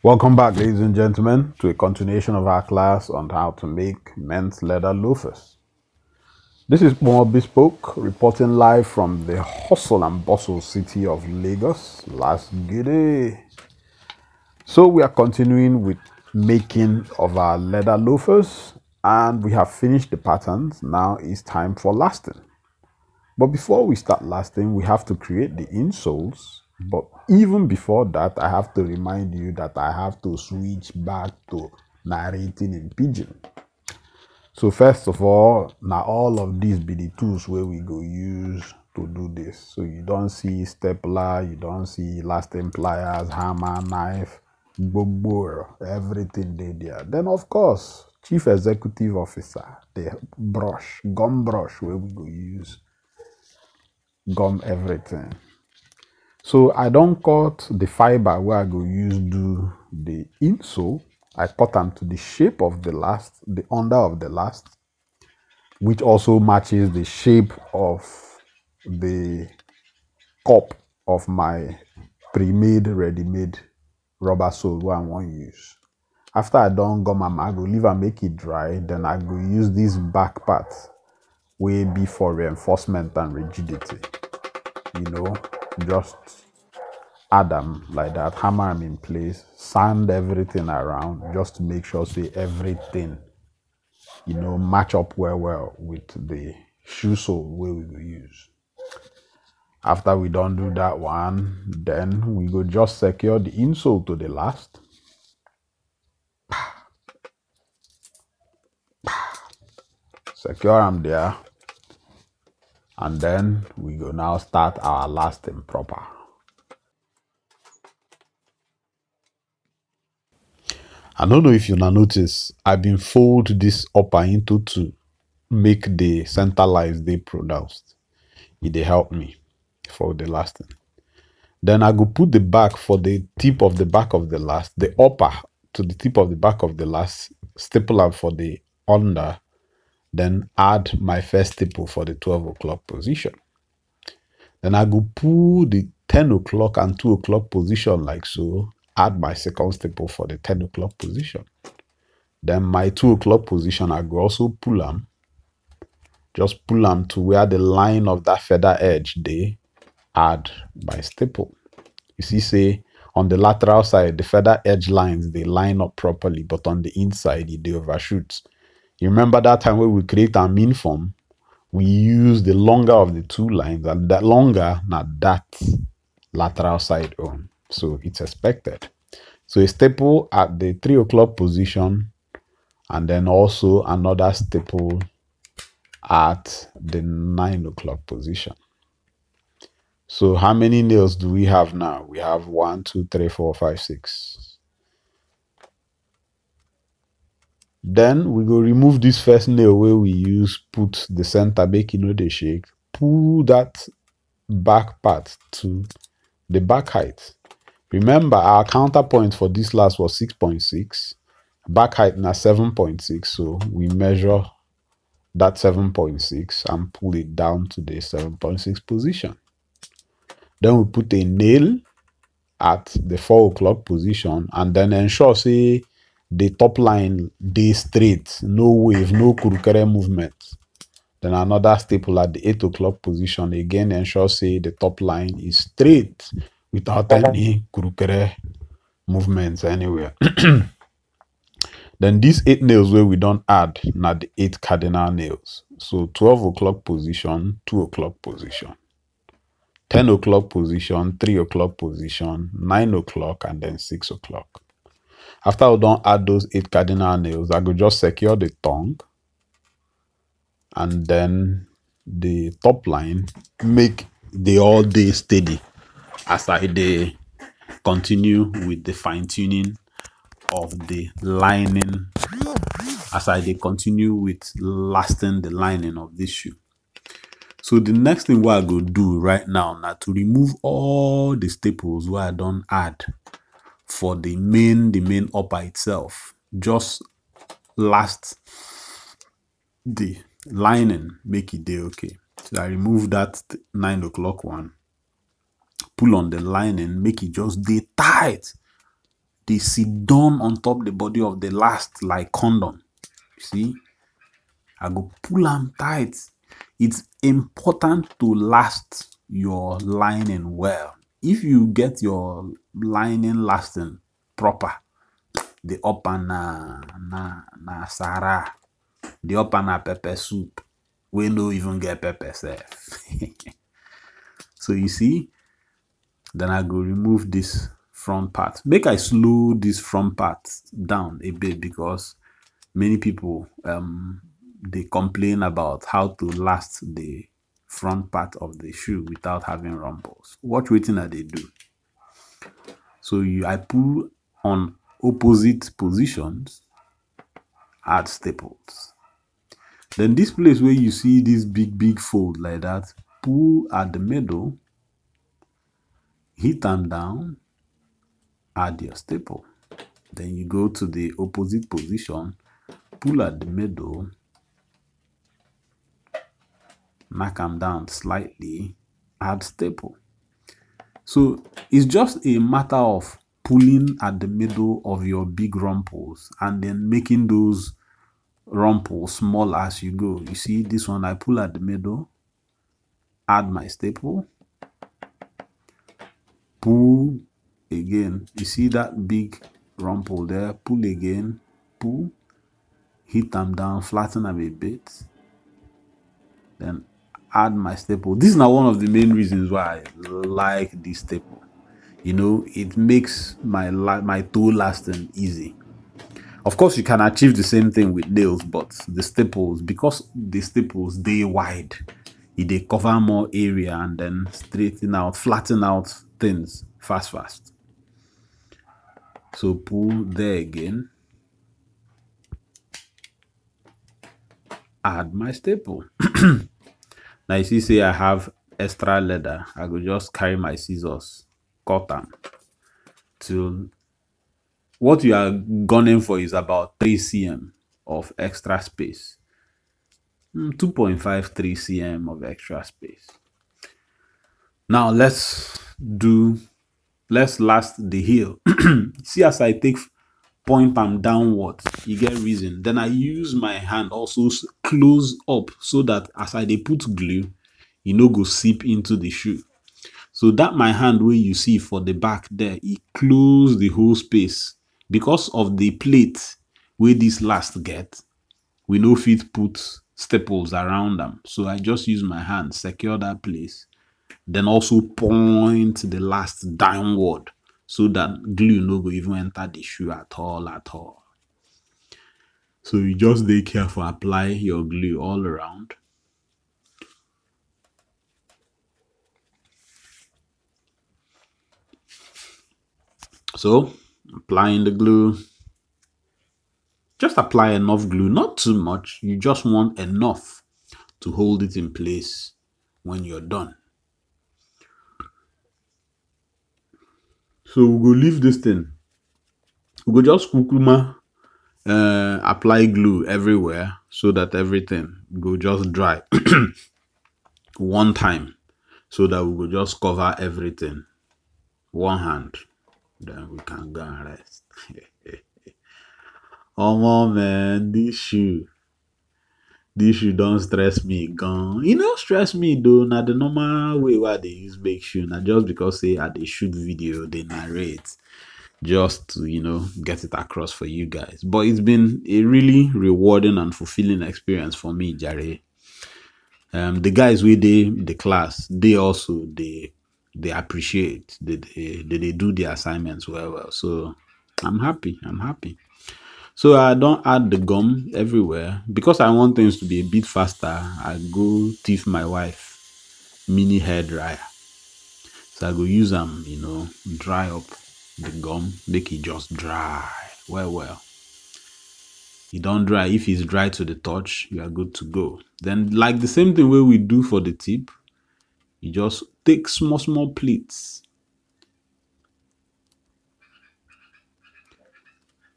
Welcome back, ladies and gentlemen, to a continuation of our class on how to make men's leather loafers. This is more bespoke, reporting live from the hustle and bustle city of Lagos. Last giddy. So we are continuing with making of our leather loafers, and we have finished the patterns. Now it's time for lasting. But before we start lasting, we have to create the insoles. But even before that, I have to remind you that I have to switch back to narrating in pidgin. So first of all, now all of these be the tools where we go use to do this. So you don't see stapler, you don't see lasting pliers, hammer, knife, gbogbo, everything they there. Then of course, Chief Executive Officer, the brush, gum brush where we go use gum everything. So I don't cut the fiber where I go use do the insole. I cut them to the shape of the last, the under of the last, which also matches the shape of the cup of my pre-made, ready-made rubber sole where I want to use. After I done gum am, I go leave and make it dry. Then I go use this back part way be for reinforcement and rigidity. Just add them like that, hammer them in place, sand everything around just to make sure say everything match up well with the shoe sole where we will use. After we don't do that one, then we go just secure the insole to the last. Secure them there, and then we go now start our lasting proper. I don't know if you now notice, I've been fold this upper into to make the center lines they pronounced. It they help me for the lasting. Then I go put the back for the tip of the back of the last, the upper to the tip of the back of the last, staple up for the under, then add my first staple for the 12 o'clock position. Then I go pull the 10 o'clock and 2 o'clock position like so, add my second staple for the 10 o'clock position. Then my 2 o'clock position, I go also pull them. Just pull them to where the line of that feather edge they add my staple. You see, say on the lateral side, the feather edge lines, they line up properly, but on the inside, they overshoot. You remember that time when we create our mean form, we use the longer of the two lines, and that longer, not that lateral side on. So it's expected. So a staple at the 3 o'clock position, and then also another staple at the 9 o'clock position. So how many nails do we have now? We have 1, 2, 3, 4, 5, 6. Then we go remove this first nail where we use put the center, make the shake, pull that back part to the back height. Remember, our counterpoint for this last was 6.6. Back height now 7.6. So we measure that 7.6 and pull it down to the 7.6 position. Then we put a nail at the 4 o'clock position and then ensure say the top line dey straight, no wave, no kurukere movement. Then another staple at the 8 o'clock position, again ensure say the top line is straight without any kurukere movements anywhere. Then these 8 nails where we don't add, not the 8 cardinal nails. So 12 o'clock position, 2 o'clock position, 10 o'clock position, 3 o'clock position, 9 o'clock, and then 6 o'clock. After we don't add those 8 cardinal nails, I go just secure the tongue and then the top line, make the all day steady as I dey continue with the fine-tuning of the lining, as I dey continue with lasting the lining of this shoe. So the next thing what I go do right now now to remove all the staples where I don't add for the main upper itself. Just last the lining, make it day okay. So I remove that 9 o'clock one, pull on the lining, make it just day tight. they sit down on top the body of the last like condom. You see, I go pull them tight. It's important to last your lining well. If you get your lining lasting proper, the upper na Sarah, the upper na pepper soup. We no even get pepper self. So you see, then I go remove this front part. Make I slow this front part down a bit because many people they complain about how to last the front part of the shoe without having rumbles. What waiting are they do? So I pull on opposite positions, add staples. Then this place where you see this big fold like that, pull at the middle, hit them down, add your staple. Then you go to the opposite position, pull at the middle, knock them down slightly, add staple. So it's just a matter of pulling at the middle of your big rumples and then making those rumples small as you go. You see this one, I pull at the middle, add my staple, pull again. You see that big rumple there, pull again, pull, hit them down, flatten them a bit, then add my staple. This is now one of the main reasons why I like this staple. You know, it makes my toe lasting easy. Of course, you can achieve the same thing with nails, but the staples, because the staples they wide, they cover more area and then straighten out, flatten out things fast. So pull there again, add my staple. Now you see, say I have extra leather, I go just carry my scissors, cut them till what you are gunning for is about 3 cm of extra space. 2.53 cm of extra space. Now let's last the heel. See, as I take point them downwards, you get reason. Then I use my hand also close up so that as I dey put glue, you no go seep into the shoe. So that my hand where you see for the back there, it close the whole space. Because of the plate where this last get, we no fit put staples around them. So I just use my hand, secure that place, then also point the last downward so that glue no go even enter the shoe at all. So you just dey careful, apply your glue all around. So applying the glue, just apply enough glue, not too much. You just want enough to hold it in place when you're done. So we go leave this thing. We go just kukuma apply glue everywhere so that everything go just dry one time, so that we will just cover everything one hand, then we can go and rest. Oh man, this shoe don't stress me gone. You know, stress me though. Now the normal way why they use make shoe, not just because say they shoot video, they narrate just to, you know, get it across for you guys. But it's been a really rewarding and fulfilling experience for me, Jare. The guys with the class, they also they appreciate, they do the assignments well. So I'm happy. So I don't add the gum everywhere because I want things to be a bit faster. I go thief my wife mini hair dryer. So I go use them, you know, dry up the gum, make it just dry. Well. You don't dry. If it's dry to the touch, you are good to go. Then like the same thing where we do for the tip, you just take small pleats.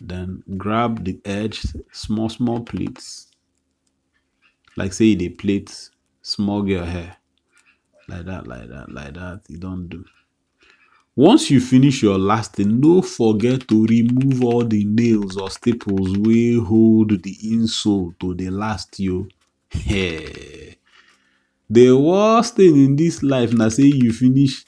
Then grab the edge, small pleats. Like say they plait small girl hair. Like that. You don't do. Once you finish your last thing, no forget to remove all the nails or staples wey hold the insole to the last yo. Hey. The worst thing in this life na say you finish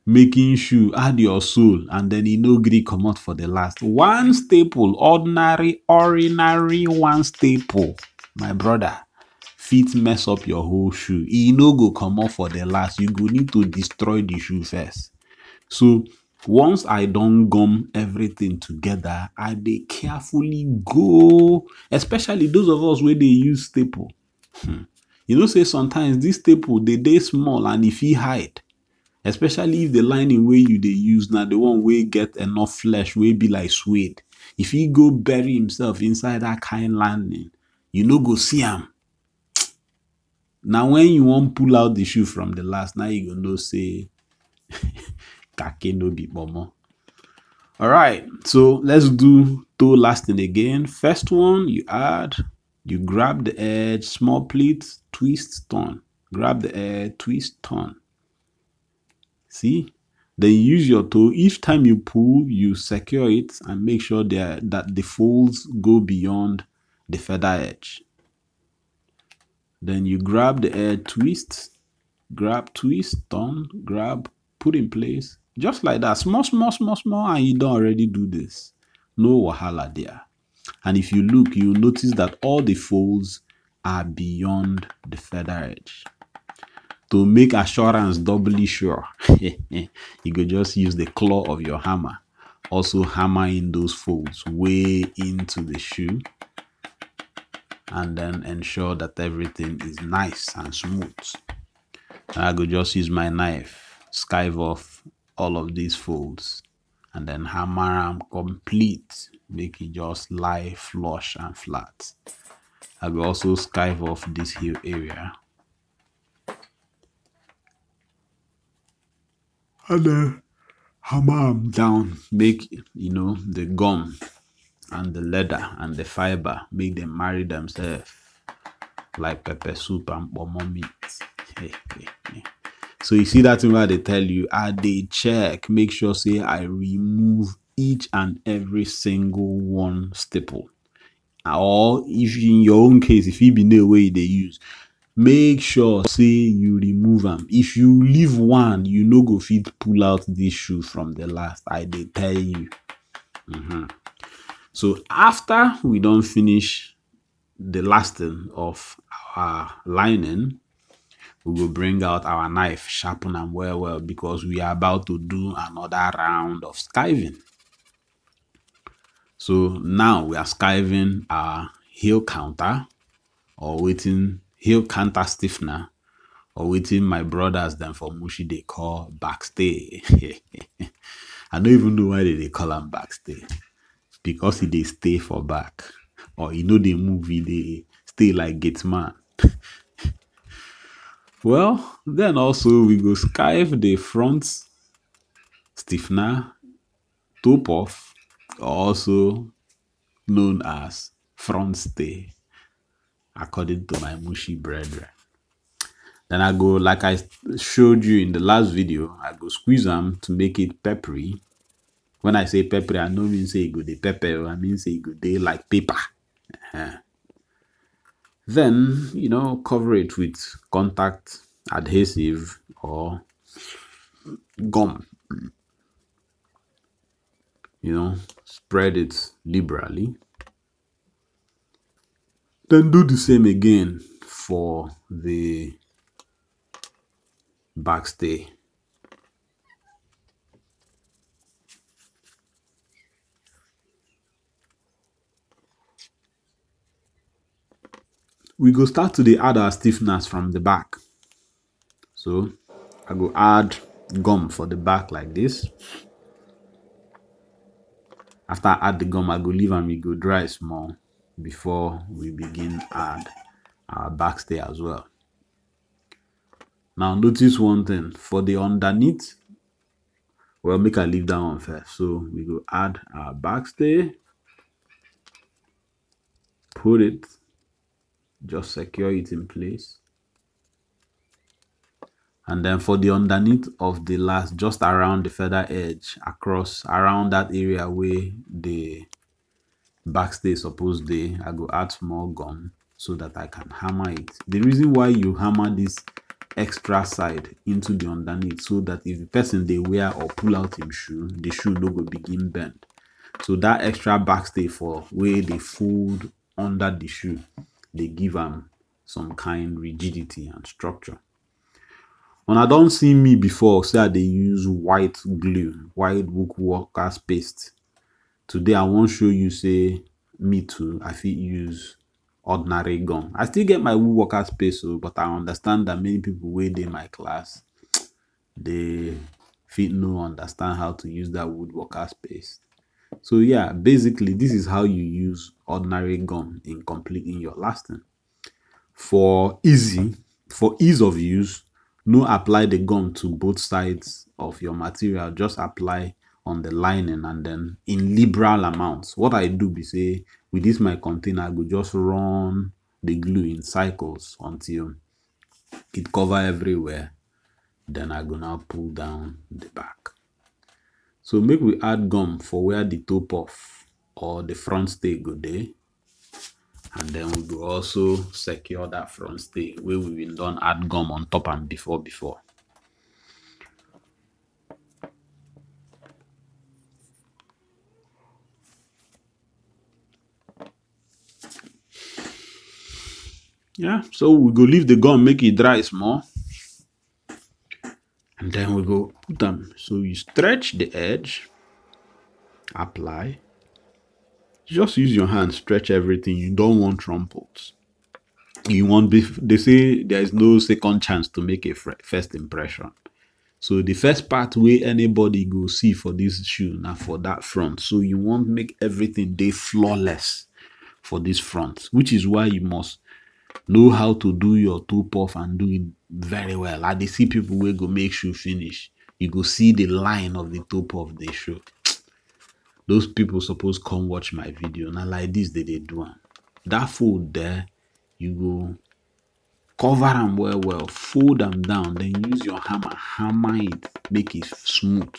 making shoe, add your sole, and then e no gree comot for the last. One staple, ordinary one staple, my brother, fit mess up your whole shoe. E no go comot for the last. You go need to destroy the shoe first. So once I don gum everything together, I dey carefully go, especially those of us wey dey use staple. You know say sometimes this staple dey small and e fit hide, especially if the lining wey you dey use na the one wey get enough flesh wey be like suede. If he go bury himself inside that kind lining, you no go see am. Now when you wan pull out the shoe from the last, now you go know say kake no be momo. All right, so let's do toe lasting again. First one, you grab the edge, small pleat, twist, turn. Grab the edge, twist, turn. See? Then you use your toe. Each time you pull, you secure it and make sure that the folds go beyond the feather edge. Then you grab the edge, twist, grab, twist, turn, grab, put in place. Just like that. Small, and you don't already do this. No wahala there. And if you look, you'll notice that all the folds are beyond the feather edge. To make assurance doubly sure, you could just use the claw of your hammer. Also hammer in those folds way into the shoe. And then ensure that everything is nice and smooth. And I could just use my knife, skive off all of these folds. And then hammer them complete. Make it just lie flush and flat. I will also skive off this heel area. And then hammer them down. Make, the gum and the leather and the fiber, make them marry themselves like pepper soup and pomo meat. So you see that thing where they tell you, they check, make sure say I remove each and every single one staple. Or if in your own case, if it be no way they use, make sure say you remove them. If you leave one, you no go fit pull out this shoe from the last. I dey tell you. So after we don't finish the lasting of our lining, we will bring out our knife, sharpen them well, because we are about to do another round of skiving. So now we are skiving our heel counter, or waiting heel counter stiffener, or waiting my brothers then for Mushi they call backstay. I don't even know why they call them backstay. Because they stay for back, or they move, they stay like gate man. Well, then also we go skive the front stiffener, top off, also known as front stay, according to my Mushi brethren. Then I go, like I showed you in the last video, I go squeeze them to make it peppery. When I say peppery, I don't mean say it go dey pepper, I mean say it go dey like paper. Then, cover it with contact adhesive or gum. Spread it liberally. Then do the same again for the backstay. We go start to add our stiffeners from the back. So I go add gum for the back like this. After I add the gum, I go leave and we go dry small before we begin add our backstay as well. Now notice one thing for the underneath. Well, make I leave that one first. So we go add our backstay, put it, just secure it in place. And then for the underneath of the last, just around the feather edge, across around that area where the backstay suppose dey, I go add small gum so that I can hammer it. The reason why you hammer this extra side into the underneath, so that if the person dey wear or pull out him shoe, the shoe no go begin bend. So that extra backstay for where they fold under the shoe, they give am some kind rigidity and structure. Una don see me before say I dey use white glue, white workers paste. Today I wan show you say me too, I fit use ordinary gum. I still get my woodworkers paste, but I understand that many people wey dey my class, they fit no understand how to use that woodworkers paste. So yeah, basically this is how you use ordinary gum in completing your lasting. For ease of use, no apply the gum to both sides of your material, just apply on the lining and then in liberal amounts. What I do be say, with this my container, I go just run the glue in cycles until it cover everywhere. Then I go now pull down the back. So make we add gum for where the top off or the front stay go there. And then we will also secure that front stay where we will done add gum on top and before. Yeah, so we go leave the gum, make it dry small. And then we go put them. So you stretch the edge, apply. Just use your hand, stretch everything. You don't want trumples. You want, they say there is no second chance to make a first impression. So the first part where anybody go see for this shoe now for that front. So you want make everything dey flawless for this front, which is why you must know how to do your toe puff and do it very well. I dey see people wey go make shoe finish, you go see the line of the toe puff they show. Those people suppose come watch my video. Now like this they do am. That fold there, you go cover them well, fold them down, then use your hammer it, make it smooth.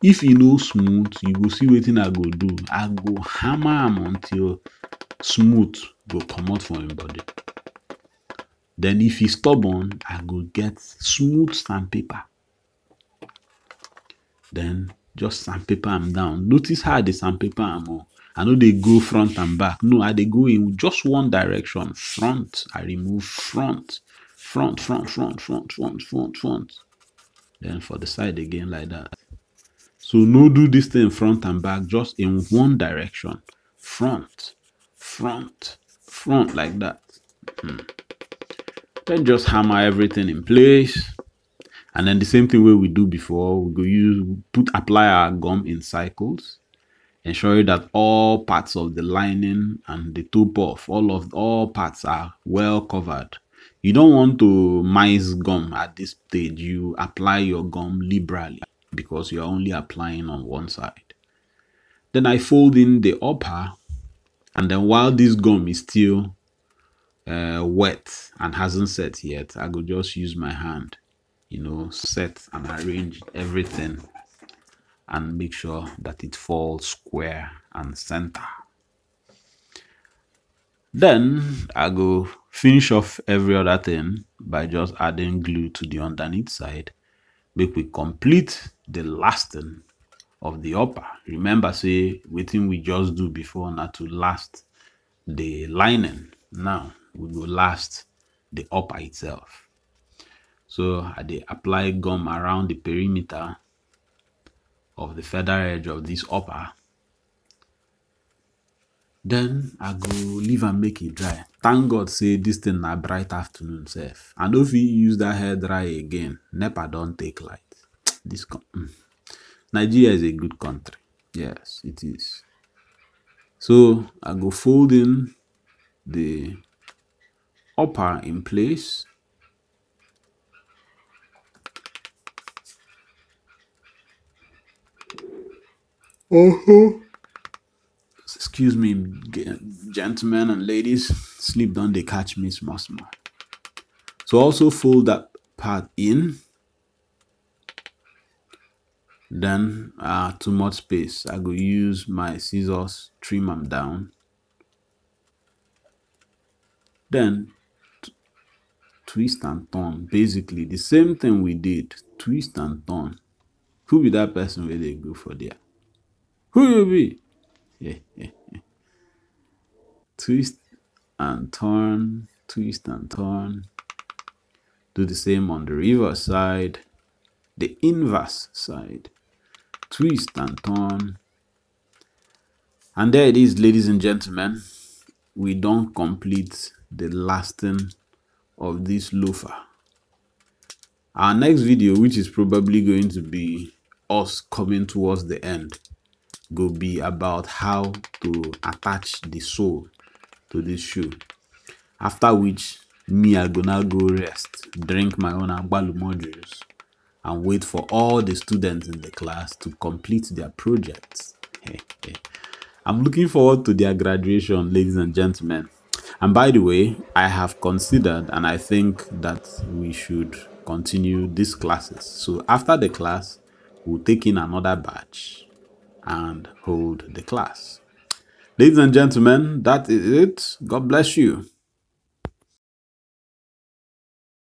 If e no smooth, you go see wetin I go do. I go hammer am until smooth go come out from your body. Then if e stubborn, I go get smooth sandpaper. Then just sandpaper am down. Notice how I dey sandpaper am. I know they go front and back. No, I dey go in just one direction. Front, I remove front. Front. Then for the side again like that. So no do this thing front and back, just in one direction. Front like that. Then just hammer everything in place. And then the same thing where we do before, we go apply our gum in cycles, ensuring that all parts of the lining and the top off, all parts are well covered. You don't want to mice gum at this stage. You apply your gum liberally because you're only applying on one side. Then I fold in the upper, and then while this gum is still wet and hasn't set yet, I go just use my hand, set and arrange everything and make sure that it falls square and center. Then I go finish off every other thing by just adding glue to the underneath side. Make we complete the lasting of the upper. Remember say wetin we just do before now to last the lining. Now we go last the upper itself. So I dey apply gum around the perimeter of the feather edge of this upper. Then I go leave and make it dry. Thank God say this thing na bright afternoon sef. I no fit use that hair dry again. NEPA don't take light. Nigeria is a good country. Yes, it is. So I go fold in the upper in place. Excuse me, gentlemen and ladies. Sleep done they catch me small. So also fold that part in. Then too much space, I go use my scissors, trim them down. Then twist and turn, basically the same thing we did, twist and turn. Who be that person where they go for there? Who you be? Twist and turn, twist and turn. Do the same on the reverse side, the inverse side. Twist and turn. And there it is, ladies and gentlemen. We don't complete the lasting of this loafer. Our next video, which is probably going to be us coming towards the end, will be about how to attach the sole to this shoe. After which, me I gonna go rest, drink my own agbalumo juice, and wait for all the students in the class to complete their projects. I'm looking forward to their graduation, ladies and gentlemen. And by the way, I have considered and I think that we should continue these classes. So after the class, we'll take in another batch and hold the class. Ladies and gentlemen, that is it. God bless you.